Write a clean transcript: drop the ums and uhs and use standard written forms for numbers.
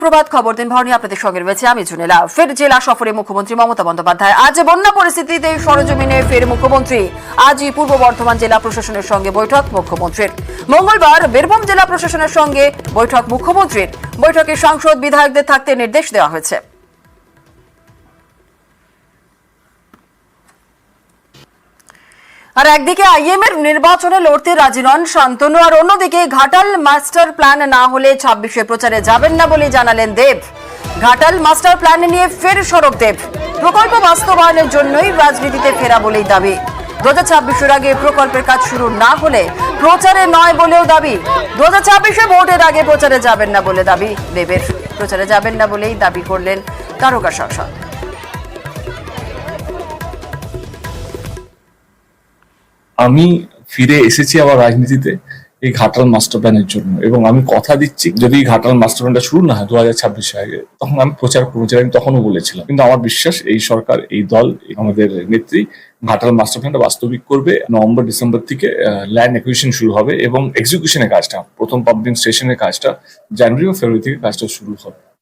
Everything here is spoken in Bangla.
প্রভাত খবর দিন ভর নিয়ে আপনাদের সঙ্গে রয়েছে আমি জুনেলা। ফের জেলা সফরে মুখ্যমন্ত্রী মমতা বন্দ্যোপাধ্যায়। আজ বন্যা পরিস্থিতিতে সরেজমিনে ফের মুখ্যমন্ত্রী। আজই পূর্ব বর্ধমান জেলা প্রশাসনের সঙ্গে বৈঠক মুখ্যমন্ত্রীর। মঙ্গলবার বীরভূম জেলা প্রশাসনের সঙ্গে বৈঠক মুখ্যমন্ত্রীর। বৈঠকে সাংসদ বিধায়কদের থাকতে নির্দেশ দেওয়া হয়েছে। আর একদিকে আইএম এর নির্বাচনে লড়তে রাজি নন শান্তনু, আর অন্যদিকে ঘাটাল মাস্টার প্ল্যান না হলে 26-এ প্রচারে যাবেন না বলে জানালেন দেব। ঘাটাল মাস্টার প্ল্যান নিয়ে ফের সরব দেব। প্রকল্প বাস্তবায়নের জন্যই রাজনীতিতে ফেরা বলেই দাবি। 2026-এর আগে প্রকল্পের কাজ শুরু না হলে প্রচারে নয় বলেও দাবি। 2026-এ ভোটের আগে প্রচারে যাবেন না বলে দাবি দেবের। প্রচারে যাবেন না বলেই দাবি করলেন তারকা সাংসদ। আমি ফিরে এসেছি আবার রাজনীতিতে এই ঘাটাল মাস্টার প্ল্যানের জন্য, এবং আমি কথা দিচ্ছি যদি ঘাটাল মাস্টার প্ল্যানটা শুরু না হয় 2026-এর আগে, তখন আমি প্রচার কর্মচারী আমি তখনও বলেছিলাম। কিন্তু আমার বিশ্বাস এই সরকার, এই দল, আমাদের নেত্রী ঘাটাল মাস্টার প্ল্যানটা বাস্তবিক করবে। নভেম্বর ডিসেম্বর থেকে ল্যান্ড অ্যাকুইজিশন শুরু হবে এবং এক্সিকিউশনের কাজটা, প্রথম পাম্পিং স্টেশনের কাজটা জানুয়ারি ও ফেব্রুয়ারি থেকে কাজটা শুরু হবে।